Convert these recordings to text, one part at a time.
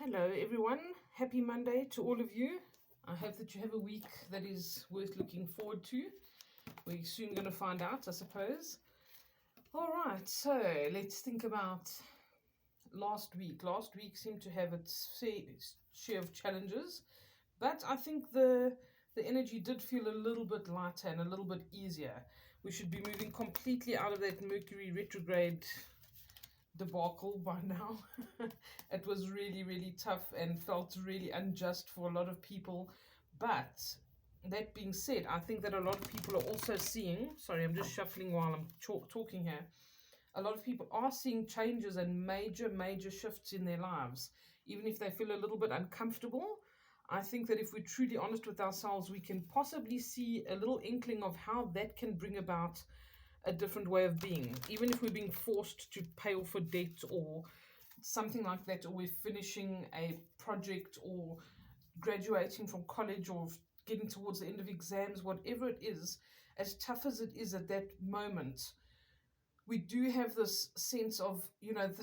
Hello everyone, happy Monday to all of you. I hope that you have a week that is worth looking forward to. We're soon going to find out, I suppose. All right, so let's think about last week. Last week seemed to have its share of challenges, but I think the energy did feel a little bit lighter and a little bit easier. We should be moving completely out of that Mercury retrograde debacle by now. It was really, really tough and felt really unjust for a lot of people. But that being said, I think that a lot of people are also seeing, sorry, I'm just shuffling while I'm talking here. A lot of people are seeing changes and major shifts in their lives, even if they feel a little bit uncomfortable. I think that if we're truly honest with ourselves, we can possibly see a little inkling of how that can bring about a different way of being, even if we're being forced to pay off a debt or something like that, or we're finishing a project or graduating from college or getting towards the end of exams, whatever it is, as tough as it is at that moment, we do have this sense of,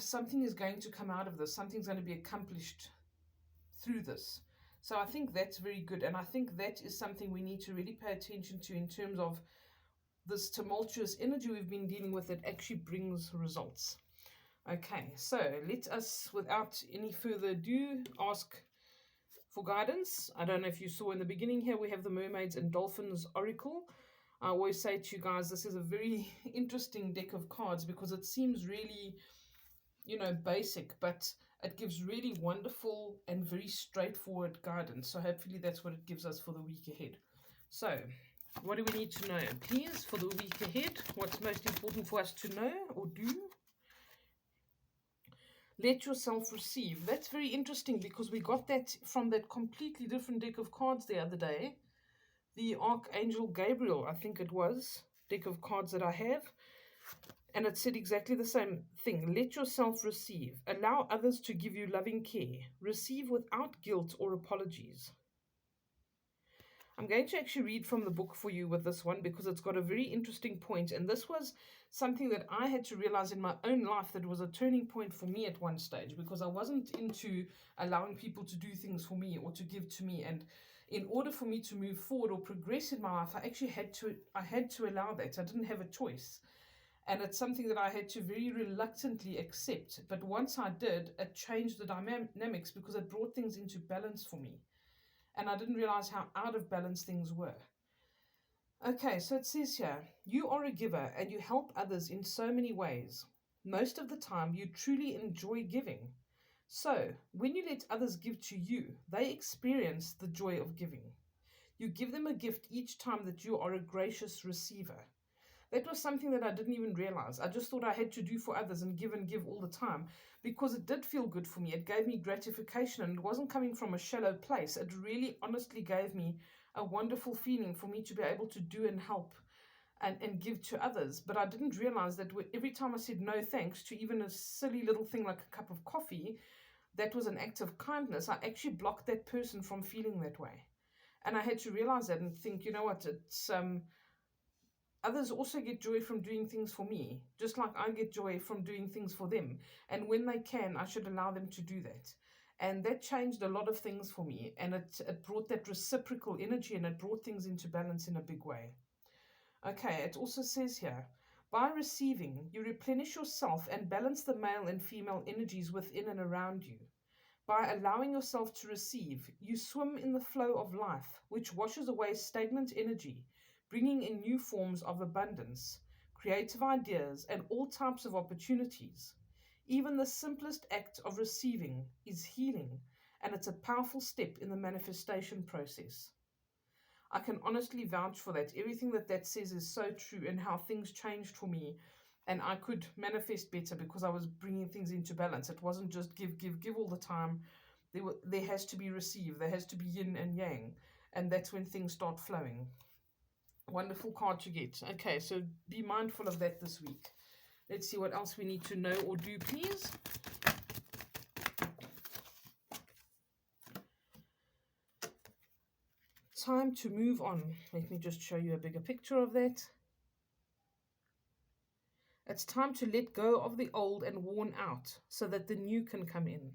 something is going to come out of this, something's going to be accomplished through this. So I think that's very good. And I think that is something we need to really pay attention to in terms of this tumultuous energy we've been dealing with that actually brings results. Okay, so let us, without any further ado, ask for guidance. I don't know if you saw in the beginning here, we have the Mermaids and Dolphins Oracle. I always say to you guys, this is a very interesting deck of cards because it seems really, basic, but it gives really wonderful and very straightforward guidance. So hopefully that's what it gives us for the week ahead. So what do we need to know, please, for the week ahead? What's most important for us to know or do? Let yourself receive. That's very interesting because we got that from that completely different deck of cards the other day. The Archangel Gabriel, I think it was, deck of cards that I have. And it said exactly the same thing. Let yourself receive. Allow others to give you loving care. Receive without guilt or apologies. I'm going to actually read from the book for you with this one because it's got a very interesting point. And this was something that I had to realize in my own life that was a turning point for me at one stage because I wasn't into allowing people to do things for me or to give to me. And in order for me to move forward or progress in my life, I actually had to allow that. I didn't have a choice. And it's something that I had to very reluctantly accept. But once I did, it changed the dynamics because it brought things into balance for me. And I didn't realize how out of balance things were. Okay, so it says here, you are a giver and you help others in so many ways. Most of the time, you truly enjoy giving. So, when you let others give to you, they experience the joy of giving. You give them a gift each time that you are a gracious receiver. That was something that I didn't even realize. I just thought I had to do for others and give all the time because it did feel good for me. It gave me gratification and it wasn't coming from a shallow place. It really honestly gave me a wonderful feeling for me to be able to do and help and give to others. But I didn't realize that every time I said no thanks to even a silly little thing like a cup of coffee, that was an act of kindness. I actually blocked that person from feeling that way. And I had to realize that and think, you know what, it's others also get joy from doing things for me, just like I get joy from doing things for them. And when they can, I should allow them to do that. And that changed a lot of things for me. And it brought that reciprocal energy and it brought things into balance in a big way. Okay, it also says here, by receiving, you replenish yourself and balance the male and female energies within and around you. By allowing yourself to receive, you swim in the flow of life, which washes away stagnant energy, bringing in new forms of abundance, creative ideas, and all types of opportunities. Even the simplest act of receiving is healing, and it's a powerful step in the manifestation process. I can honestly vouch for that. Everything that says is so true, and how things changed for me. And I could manifest better because I was bringing things into balance. It wasn't just give all the time. There has to be receive. There has to be yin and yang. And that's when things start flowing. Wonderful card to get. Okay, so be mindful of that this week. Let's see what else we need to know or do, please. Time to move on. Let me just show you a bigger picture of that. It's time to let go of the old and worn out so that the new can come in.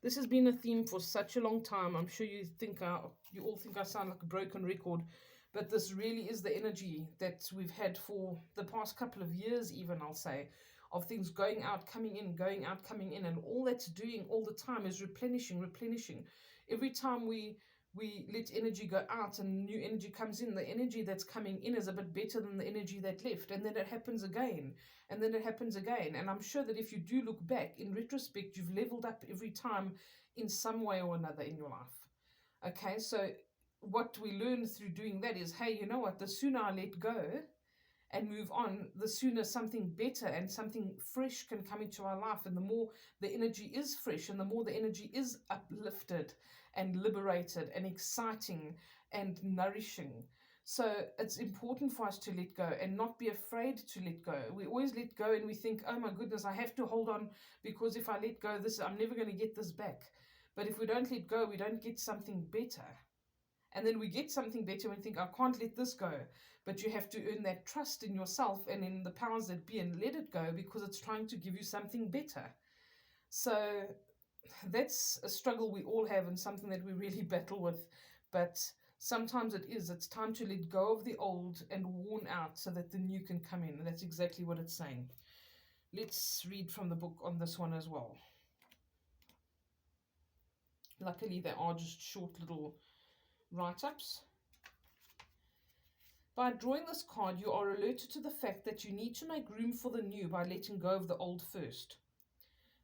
This has been a theme for such a long time. I'm sure you all think I sound like a broken record, but this really is the energy that we've had for the past couple of years, even I'll say, of things going out, coming in, going out, coming in, and all that's doing all the time is replenishing, replenishing. Every time we let energy go out and new energy comes in, the energy that's coming in is a bit better than the energy that left, and then it happens again, and then it happens again. And I'm sure that if you do look back in retrospect, you've leveled up every time in some way or another in your life. Okay, so what we learn through doing that is, hey, you know what, the sooner I let go and move on, the sooner something better and something fresh can come into our life. And the more the energy is fresh and the more the energy is uplifted and liberated and exciting and nourishing. So it's important for us to let go and not be afraid to let go. We always let go and we think, oh my goodness, I have to hold on, because if I let go, I'm never going to get this back. But if we don't let go, we don't get something better. And then we get something better and think, I can't let this go. But you have to earn that trust in yourself and in the powers that be and let it go, because it's trying to give you something better. So that's a struggle we all have and something that we really battle with. But sometimes it's time to let go of the old and worn out so that the new can come in. And that's exactly what it's saying. Let's read from the book on this one as well. Luckily, they are just short little write-ups. By drawing this card, you are alerted to the fact that you need to make room for the new by letting go of the old first.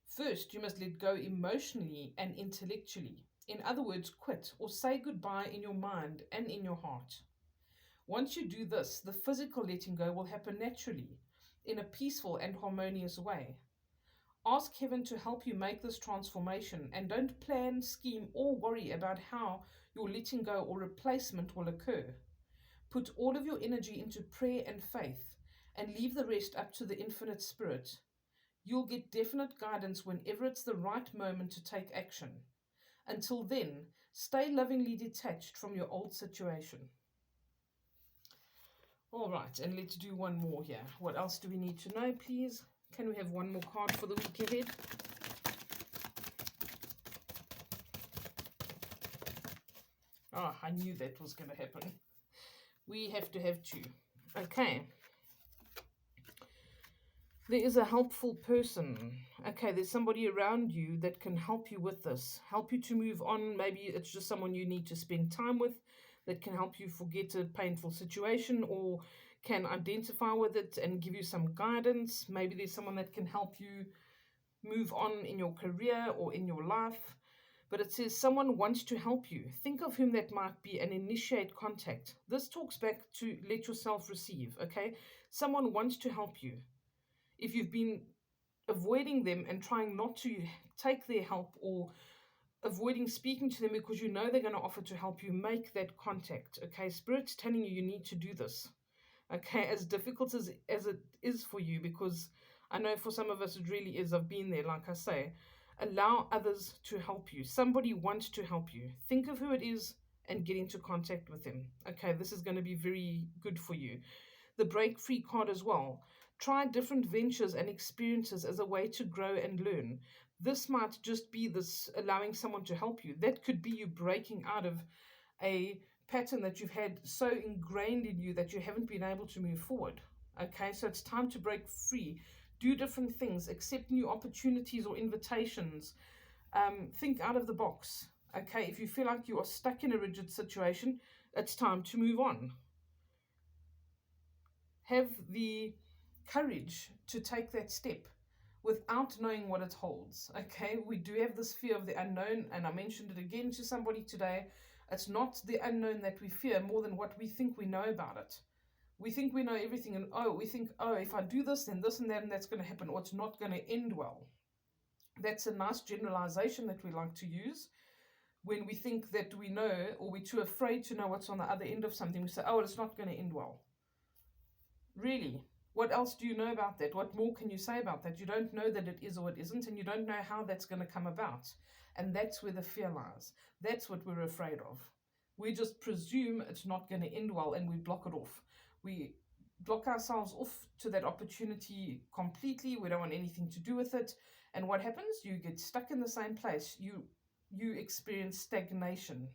First, you must let go emotionally and intellectually. In other words, quit or say goodbye in your mind and in your heart. Once you do this, the physical letting go will happen naturally, in a peaceful and harmonious way. Ask heaven to help you make this transformation, and don't plan, scheme, or worry about how your letting go or replacement will occur. Put all of your energy into prayer and faith, and leave the rest up to the infinite spirit. You'll get definite guidance whenever it's the right moment to take action. Until then, stay lovingly detached from your old situation. All right, and let's do one more here. What else do we need to know, please? Can we have one more card for the week ahead? Ah, I knew that was going to happen. We have to have two. Okay. There is a helpful person. Okay, there's somebody around you that can help you with this, help you to move on. Maybe it's just someone you need to spend time with that can help you forget a painful situation, or can identify with it and give you some guidance. Maybe there's someone that can help you move on in your career or in your life. But it says someone wants to help you. Think of whom that might be and initiate contact. This talks back to let yourself receive, okay? Someone wants to help you. If you've been avoiding them and trying not to take their help, or avoiding speaking to them because you know they're going to offer to help you, make that contact, okay? Spirit's telling you need to do this, okay? As difficult as it is for you, because I know for some of us it really is. I've been there, like I say. Allow others to help you. Somebody wants to help you. Think of who it is and get into contact with them. Okay, this is going to be very good for you. The break free card as well. Try different ventures and experiences as a way to grow and learn. This might just be this allowing someone to help you. That could be you breaking out of a pattern that you've had so ingrained in you that you haven't been able to move forward. Okay, so it's time to break free. Do different things, accept new opportunities or invitations. Think out of the box. Okay, if you feel like you are stuck in a rigid situation, it's time to move on. Have the courage to take that step without knowing what it holds. Okay, we do have this fear of the unknown, and I mentioned it again to somebody today. It's not the unknown that we fear more than what we think we know about it. We think we know everything, and we think, if I do this, then this and that, and that's going to happen, or it's not going to end well. That's a nice generalization that we like to use when we think that we know, or we're too afraid to know what's on the other end of something. We say, it's not going to end well. Really? What else do you know about that? What more can you say about that? You don't know that it is or it isn't, and you don't know how that's going to come about. And that's where the fear lies. That's what we're afraid of. We just presume it's not going to end well, and we block it off. We block ourselves off to that opportunity completely. We don't want anything to do with it. And what happens? You get stuck in the same place. You experience stagnation.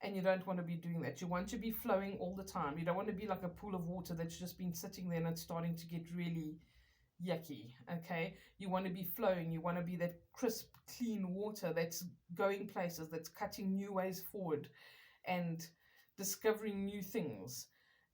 And you don't want to be doing that. You want to be flowing all the time. You don't want to be like a pool of water that's just been sitting there and it's starting to get really yucky. Okay, you want to be flowing. You want to be that crisp, clean water that's going places, that's cutting new ways forward and discovering new things.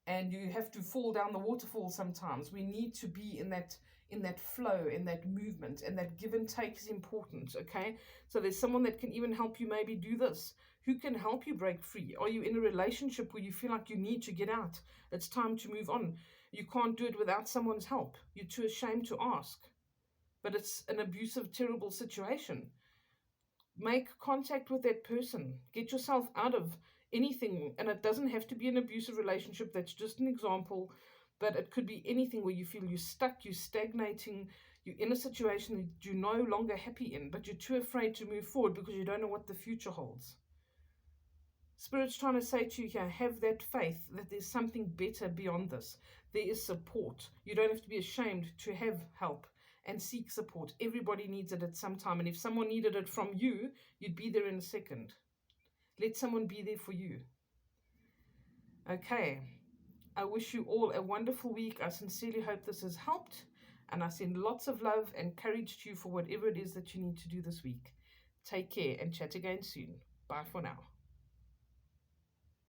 And you have to fall down the waterfall sometimes. We need to be in that flow, in that movement, and that give and take is important. Okay, so there's someone that can even help you maybe do this. Who can help you break free? Are you in a relationship where you feel like you need to get out? It's time to move on. You can't do it without someone's help. You're too ashamed to ask. But it's an abusive, terrible situation. Make contact with that person. Get yourself out of anything. And it doesn't have to be an abusive relationship. That's just an example. But it could be anything where you feel you're stuck, you're stagnating, you're in a situation that you're no longer happy in, but you're too afraid to move forward because you don't know what the future holds. Spirit's trying to say to you here, have that faith that there's something better beyond this. There is support. You don't have to be ashamed to have help and seek support. Everybody needs it at some time. And if someone needed it from you, you'd be there in a second. Let someone be there for you. Okay. I wish you all a wonderful week. I sincerely hope this has helped. And I send lots of love and courage to you for whatever it is that you need to do this week. Take care and chat again soon. Bye for now.